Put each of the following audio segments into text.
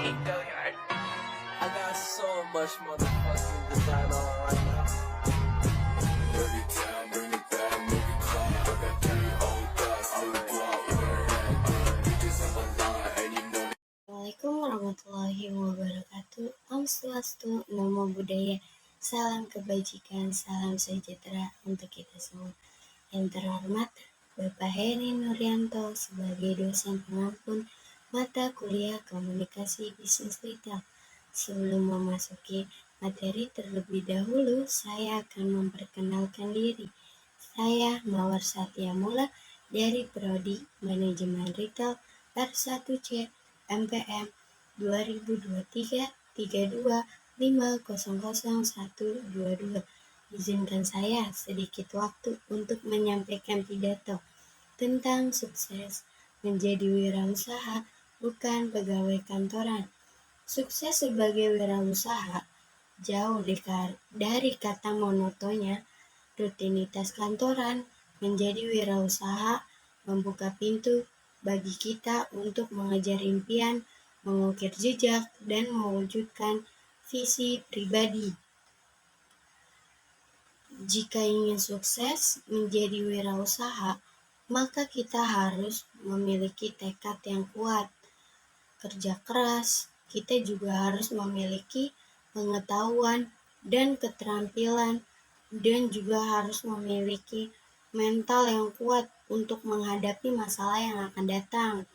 I got so much motherfucking design on right now. Bring it down, bring it back, make it clap. I got 3 old thoughts, so go out where that. Bitches on my line, and you know. Assalamualaikum warahmatullahi wabarakatuh. Om Swastiastu, Namo Buddhaya. Salam kebajikan, salam sejahtera untuk kita semua. Yang terhormat Bapak Heri Nuryanto sebagai dosen pengampun mata kuliah Komunikasi Bisnis Retail. Sebelum memasuki materi terlebih dahulu, saya akan memperkenalkan diri. Saya Mawar Satya Mula dari Prodi Manajemen Retail R1C MPM 2023-32-500-122. Izinkan saya sedikit waktu untuk menyampaikan pidato tentang sukses menjadi wirausaha, bukan pegawai kantoran. Sukses sebagai wirausaha jauh dari kata monotonnya rutinitas kantoran. Menjadi wirausaha membuka pintu bagi kita untuk mengejar impian, mengukir jejak, dan mewujudkan visi pribadi. Jika ingin sukses menjadi wirausaha, maka kita harus memiliki tekad yang kuat, kerja keras. Kita juga harus memiliki pengetahuan dan keterampilan, dan juga harus memiliki mental yang kuat untuk menghadapi masalah yang akan datang.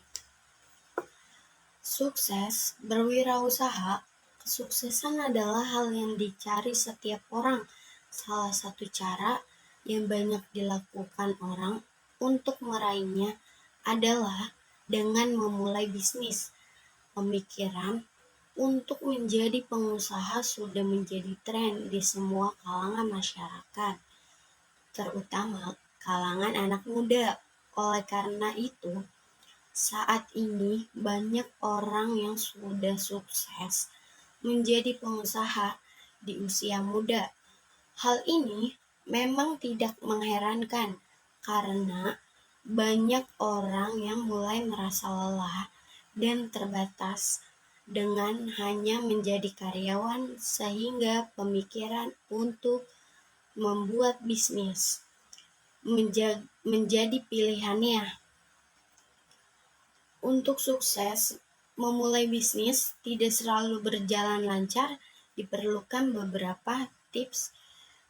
Sukses berwirausaha, kesuksesan adalah hal yang dicari setiap orang. Salah satu cara yang banyak dilakukan orang untuk meraihnya adalah dengan memulai bisnis. Pemikiran untuk menjadi pengusaha sudah menjadi tren di semua kalangan masyarakat, terutama kalangan anak muda. Oleh karena itu, saat ini banyak orang yang sudah sukses menjadi pengusaha di usia muda. Hal ini memang tidak mengherankan karena banyak orang yang mulai merasa lelah dan terbatas dengan hanya menjadi karyawan, sehingga pemikiran untuk membuat bisnis menjadi pilihannya. Untuk sukses memulai bisnis tidak selalu berjalan lancar, diperlukan beberapa tips.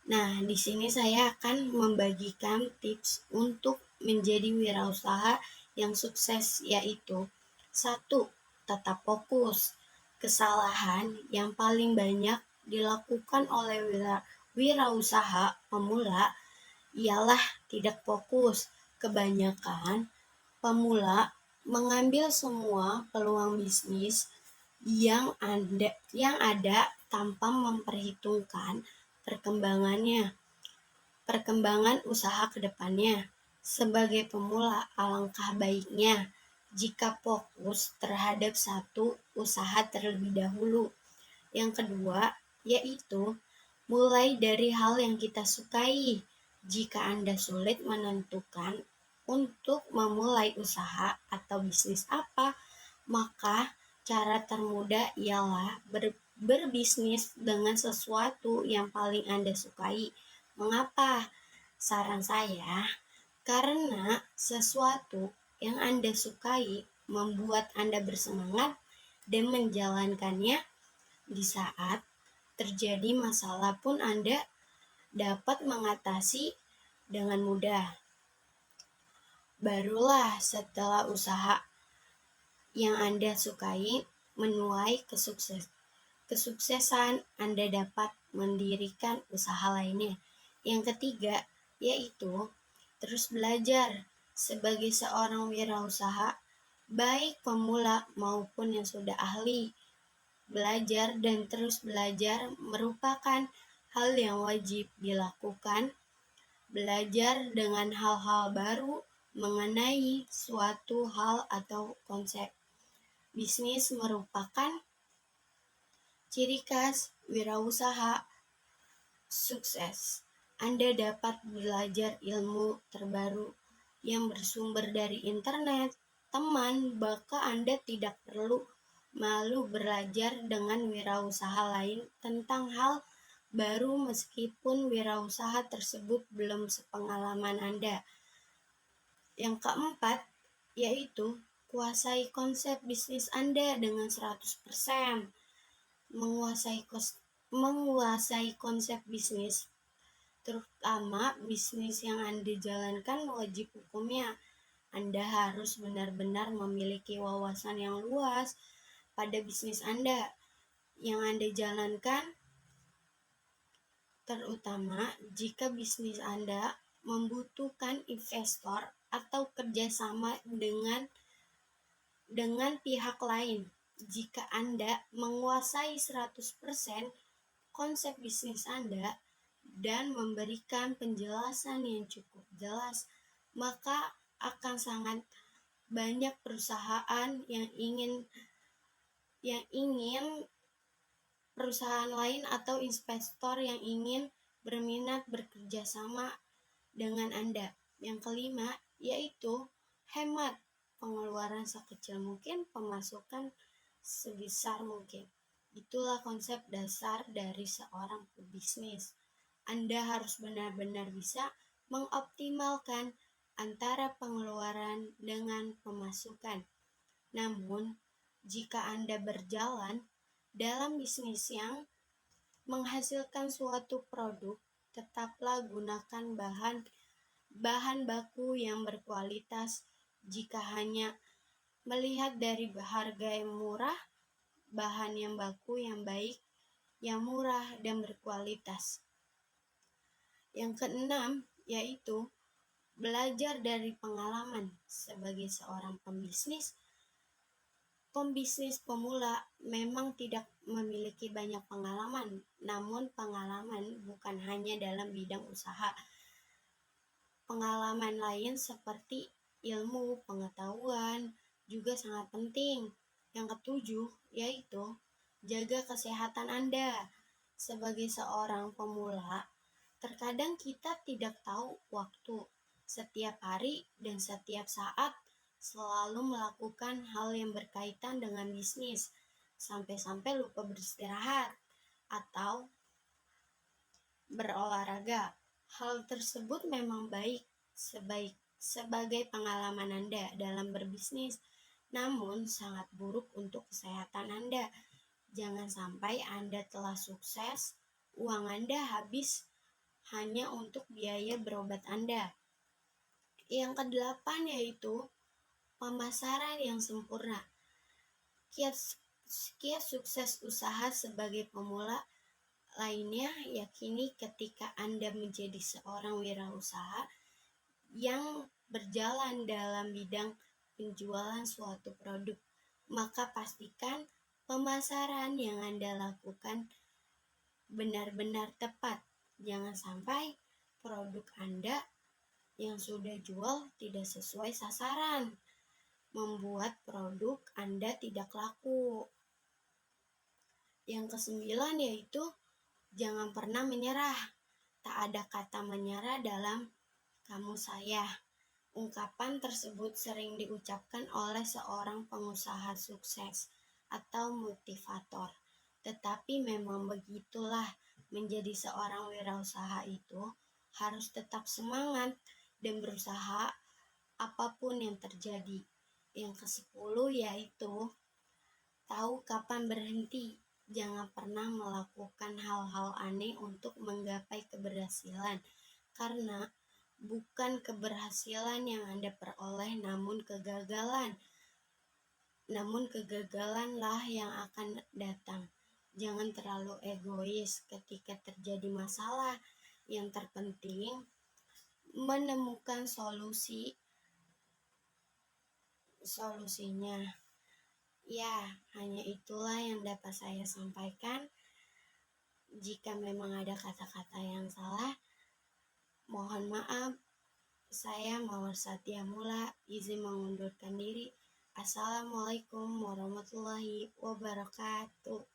Nah, di sini saya akan membagikan tips untuk menjadi wirausaha yang sukses, yaitu 1. Tetap fokus. Kesalahan yang paling banyak dilakukan oleh wirausaha pemula ialah tidak fokus. Kebanyakan pemula mengambil semua peluang bisnis yang ada tanpa memperhitungkan perkembangan usaha ke depannya. Sebagai pemula, alangkah baiknya jika fokus terhadap satu usaha terlebih dahulu. Yang kedua, yaitu mulai dari hal yang kita sukai. Jika Anda sulit menentukan untuk memulai usaha atau bisnis apa, maka cara termudah ialah berbisnis dengan sesuatu yang paling Anda sukai. Mengapa? Saran saya, karena sesuatu yang Anda sukai membuat Anda bersemangat dan menjalankannya. Di saat terjadi masalah pun Anda dapat mengatasi dengan mudah. Barulah setelah usaha yang Anda sukai menuai kesuksesan, Anda dapat mendirikan usaha lainnya. Yang ketiga, yaitu terus belajar. Sebagai seorang wirausaha, baik pemula maupun yang sudah ahli, belajar dan terus belajar merupakan hal yang wajib dilakukan. Belajar dengan hal-hal baru mengenai suatu hal atau konsep bisnis merupakan ciri khas wirausaha sukses. Anda dapat belajar ilmu terbaru yang bersumber dari internet, teman, bahkan Anda tidak perlu malu belajar dengan wirausaha lain tentang hal baru meskipun wirausaha tersebut belum sepengalaman Anda. Yang keempat, yaitu kuasai konsep bisnis Anda dengan 100%. Menguasai konsep bisnis, terutama bisnis yang Anda jalankan, wajib hukumnya. Anda harus benar-benar memiliki wawasan yang luas pada bisnis Anda yang Anda jalankan, terutama jika bisnis Anda membutuhkan investor atau kerjasama dengan pihak lain. Jika Anda menguasai 100% konsep bisnis Anda dan memberikan penjelasan yang cukup jelas, maka akan sangat banyak perusahaan perusahaan lain atau investor yang ingin berminat bekerja sama dengan Anda. Yang kelima, yaitu hemat pengeluaran sekecil mungkin, pemasukan sebesar mungkin. Itulah konsep dasar dari seorang pebisnis. Anda harus benar-benar bisa mengoptimalkan antara pengeluaran dengan pemasukan. Namun, jika Anda berjalan dalam bisnis yang menghasilkan suatu produk, tetaplah gunakan bahan baku yang berkualitas. Jika hanya melihat dari harga yang murah, bahan yang baku yang baik, yang murah dan berkualitas. Yang keenam, yaitu belajar dari pengalaman. Sebagai seorang pembisnis pemula memang tidak memiliki banyak pengalaman, namun pengalaman bukan hanya dalam bidang usaha. Pengalaman lain seperti ilmu, pengetahuan juga sangat penting. Yang ketujuh, yaitu jaga kesehatan Anda. Sebagai seorang pemula, terkadang kita tidak tahu waktu. Setiap hari dan setiap saat selalu melakukan hal yang berkaitan dengan bisnis, sampai-sampai lupa beristirahat atau berolahraga. Hal tersebut memang baik sebagai pengalaman Anda dalam berbisnis, namun sangat buruk untuk kesehatan Anda. Jangan sampai Anda telah sukses, uang Anda habis hanya untuk biaya berobat Anda. Yang kedelapan, yaitu pemasaran yang sempurna. Kiat sukses usaha sebagai pemula lainnya, yakini ketika Anda menjadi seorang wirausaha yang berjalan dalam bidang penjualan suatu produk, maka pastikan pemasaran yang Anda lakukan benar-benar tepat. Jangan sampai produk Anda yang sudah jual tidak sesuai sasaran, membuat produk Anda tidak laku. Yang kesembilan, yaitu jangan pernah menyerah. Tak ada kata menyerah dalam kamus saya. Ungkapan tersebut sering diucapkan oleh seorang pengusaha sukses atau motivator. Tetapi memang begitulah, menjadi seorang wirausaha itu harus tetap semangat dan berusaha apapun yang terjadi. Yang ke-10, yaitu tahu kapan berhenti. Jangan pernah melakukan hal-hal aneh untuk menggapai keberhasilan, karena bukan keberhasilan yang Anda peroleh, namun kegagalanlah yang akan datang. Jangan terlalu egois ketika terjadi masalah. Yang terpenting menemukan solusinya. Ya, hanya itulah yang dapat saya sampaikan. Jika memang ada kata-kata yang salah, mohon maaf. Saya Mawar Satya Mula, izin mengundurkan diri. Assalamualaikum warahmatullahi wabarakatuh.